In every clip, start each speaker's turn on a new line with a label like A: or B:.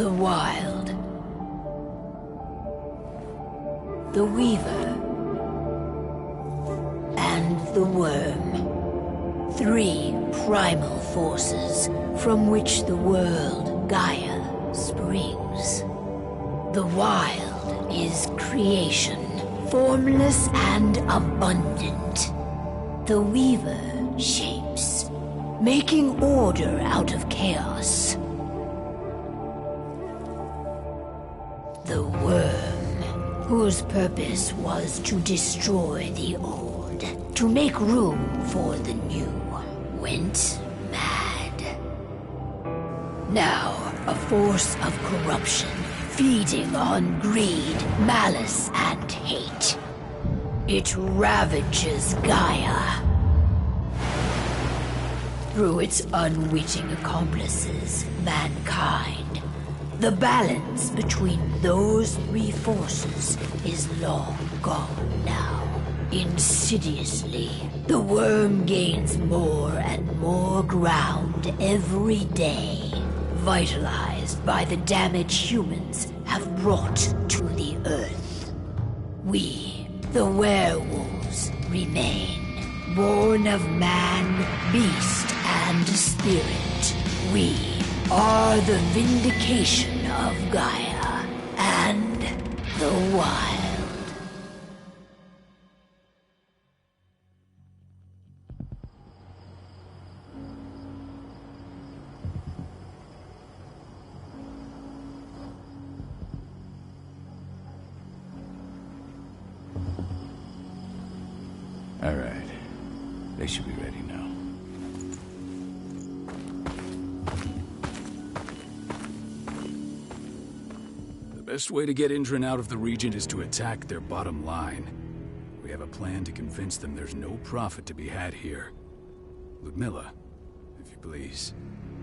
A: The Wild. The Weaver. And the Worm. Three primal forces from which the world Gaia springs. The Wild is creation, formless and abundant. The Weaver shapes, making order out of chaos. The Worm, whose purpose was to destroy the old, to make room for the new, went mad. Now, a force of corruption, feeding on greed, malice, and hate. It ravages Gaia. Through its unwitting accomplices, mankind, the balance between those three forces is long gone now. Insidiously, the Worm gains more and more ground every day, vitalized by the damage humans have brought to the Earth. We, the werewolves, remain, born of man, beast, and spirit. We are the vindication of Gaia and the Wild.
B: All right. They should be ready now.
C: The best way to get Indran out of the region is to attack their bottom line. We have a plan to convince them there's no profit to be had here. Ludmilla, if you please.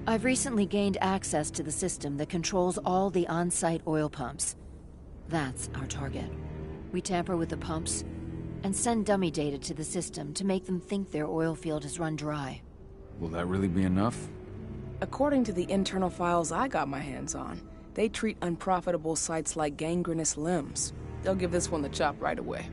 D: I've recently gained access to the system that controls all the on-site oil pumps. That's our target. We tamper with the pumps and send dummy data to the system to make them think their oil field has run dry.
B: Will that really be enough?
E: According to the internal files I got my hands on, they treat unprofitable sites like gangrenous limbs. They'll give this one the chop right away.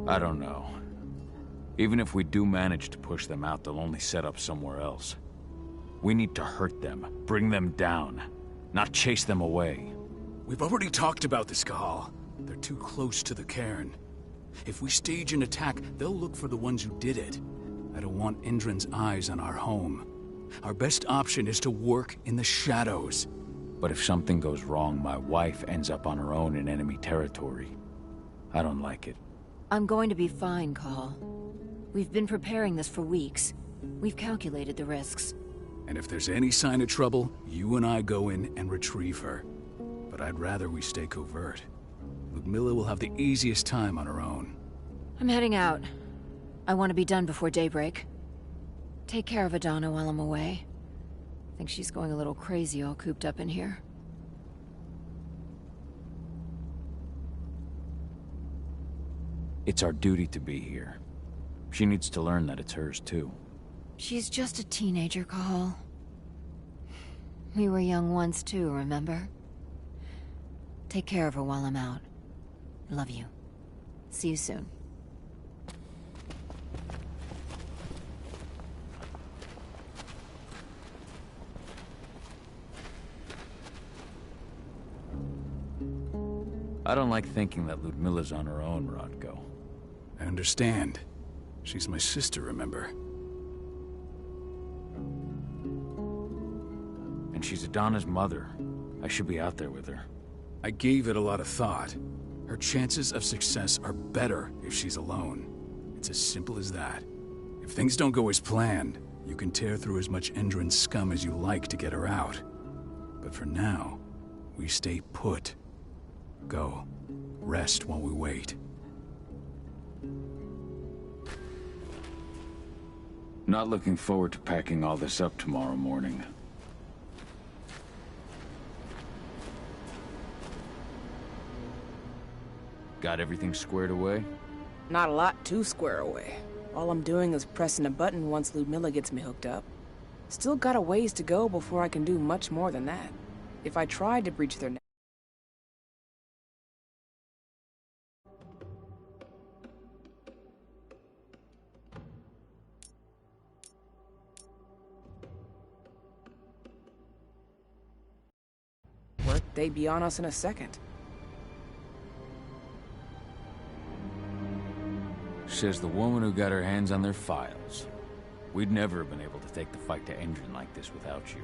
B: I don't know. Even if we do manage to push them out, they'll only set up somewhere else. We need to hurt them, bring them down, not chase them away.
C: We've already talked about this, Cahal. They're too close to the cairn. If we stage an attack, they'll look for the ones who did it. I don't want Indran's eyes on our home. Our best option is to work in the shadows.
B: But if something goes wrong, my wife ends up on her own in enemy territory. I don't like it.
D: I'm going to be fine, Cahal. We've been preparing this for weeks. We've calculated the risks.
C: And if there's any sign of trouble, you and I go in and retrieve her. But I'd rather we stay covert. Ludmilla will have the easiest time on her own.
D: I'm heading out. I want to be done before daybreak. Take care of Adana while I'm away. I think she's going a little crazy all cooped up in here.
B: It's our duty to be here. She needs to learn that it's hers too.
D: She's just a teenager, Cahal. We were young once too, remember? Take care of her while I'm out. Love you. See you soon.
B: I don't like thinking that Ludmilla's on her own, Rodko.
C: I understand. She's my sister, remember?
B: And she's Adana's mother. I should be out there with her.
C: I gave it a lot of thought. Her chances of success are better if she's alone. It's as simple as that. If things don't go as planned, you can tear through as much Indran scum as you like to get her out. But for now, we stay put. Go. Rest while we wait.
B: Not looking forward to packing all this up tomorrow morning. Got everything squared away?
E: Not a lot to square away. All I'm doing is pressing a button once Ludmilla gets me hooked up. Still got a ways to go before I can do much more than that. If I tried to breach their they'd be on us in a second.
B: Says the woman who got her hands on their files. We'd never have been able to take the fight to Indran like this without you.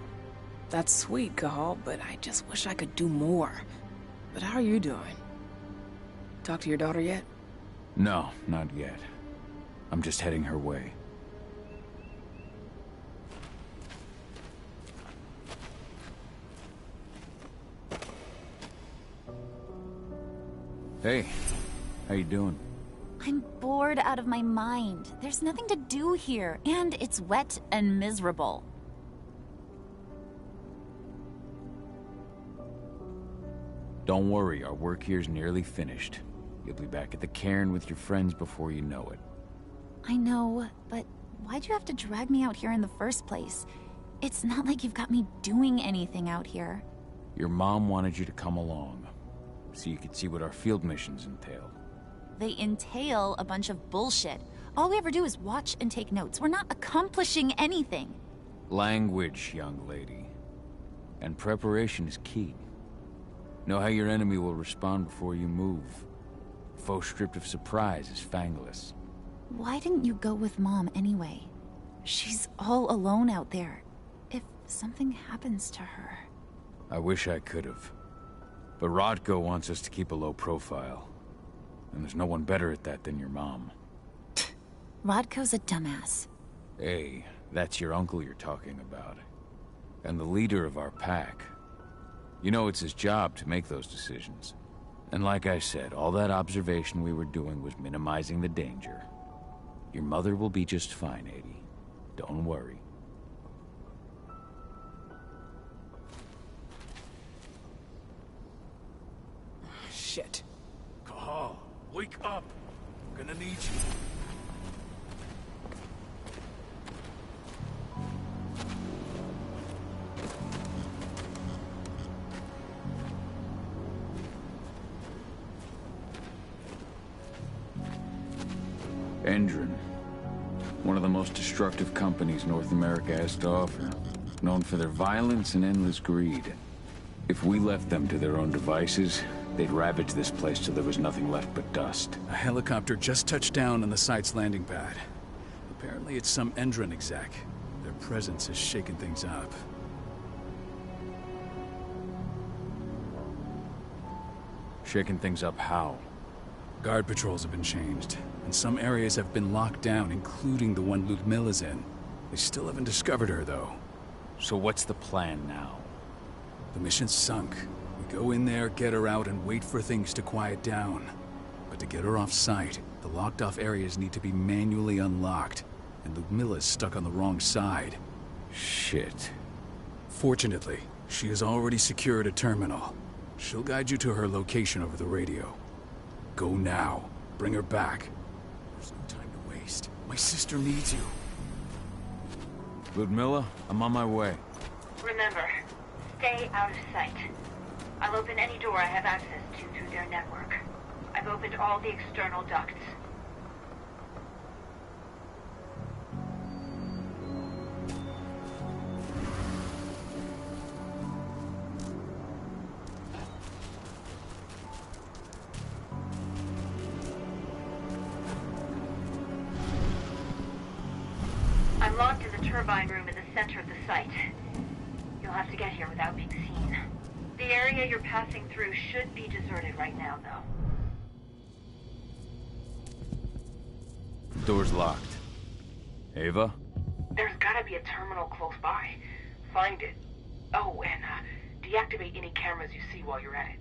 E: That's sweet, Cahal, but I just wish I could do more. But how are you doing? Talk to your daughter yet?
B: No, not yet. I'm just heading her way. Hey, how you doing?
F: I'm bored out of my mind. There's nothing to do here, and it's wet and miserable.
B: Don't worry, our work here's nearly finished. You'll be back at the cairn with your friends before you know it.
F: I know, but why'd you have to drag me out here in the first place? It's not like you've got me doing anything out here.
B: Your mom wanted you to come along, so you could see what our field missions entail.
F: They entail a bunch of bullshit. All we ever do is watch and take notes. We're not accomplishing anything.
B: Language, young lady. And preparation is key. Know how your enemy will respond before you move. Foe stripped of surprise is fangless.
F: Why didn't you go with Mom anyway? She's all alone out there. If something happens to her.
B: I wish I could've. But Rodko wants us to keep a low profile. And there's no one better at that than your mom.
F: Rodko's a dumbass.
B: Hey, that's your uncle you're talking about. And the leader of our pack. You know it's his job to make those decisions. And like I said, all that observation we were doing was minimizing the danger. Your mother will be just fine, Adie. Don't worry.
E: Shit.
C: Cahal, wake up! I'm gonna need you.
B: Endron. One of the most destructive companies North America has to offer. Known for their violence and endless greed. If we left them to their own devices, they'd ravage this place till there was nothing left but dust.
C: A helicopter just touched down on the site's landing pad. Apparently it's some Endron exec. Their presence has shaken things up.
B: Shaking things up how?
C: Guard patrols have been changed, and some areas have been locked down, including the one Ludmilla's in. They still haven't discovered her, though.
B: So what's the plan now?
C: The mission's sunk. We go in there, get her out, and wait for things to quiet down. But to get her off-site, the locked-off areas need to be manually unlocked, and Ludmilla's stuck on the wrong side.
B: Shit.
C: Fortunately, she has already secured a terminal. She'll guide you to her location over the radio. Go now. Bring her back. There's no time to waste. My sister needs you.
B: Ludmilla, I'm on my way.
G: Remember, stay out of sight. I'll open any door I have access to through their network. I've opened all the external ducts. I'm locked in the turbine room in the center of the site. You'll have to get here without being seen. The area you're passing through should be deserted right now, though.
B: Door's locked. Ava?
G: There's gotta be a terminal close by. Find it. Oh, and deactivate any cameras you see while you're at it.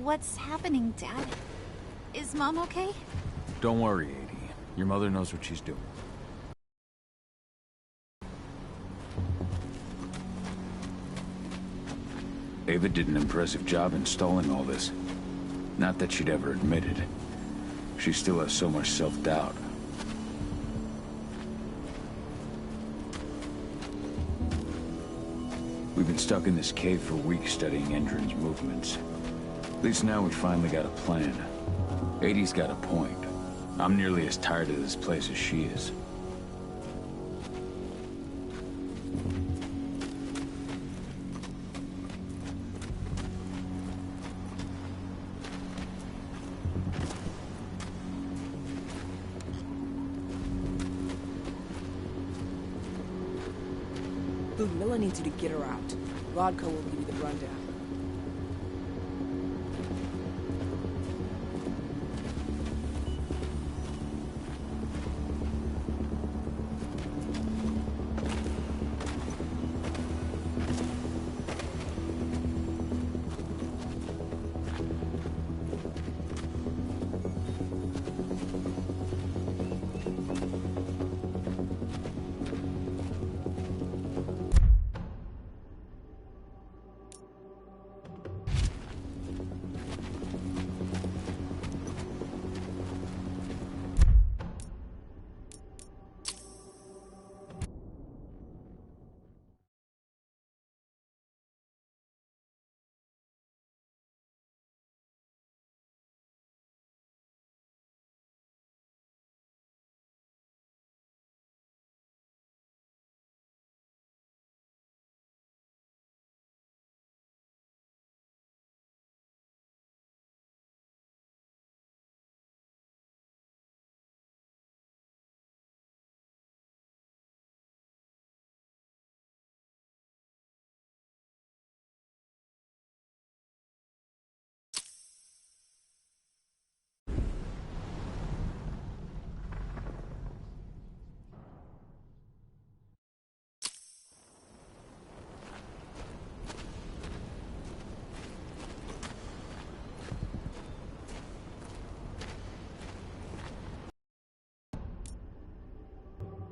F: What's happening, Dad? Is Mom okay?
B: Don't worry, Adie. Your mother knows what she's doing. Ava did an impressive job installing all this. Not that she'd ever admit it. She still has so much self-doubt. We've been stuck in this cave for weeks studying Endron's movements. At least now we finally got a plan. 80's got a point. I'm nearly as tired of this place as she is.
E: Ludmilla needs you to get her out. Rodko will give you the rundown.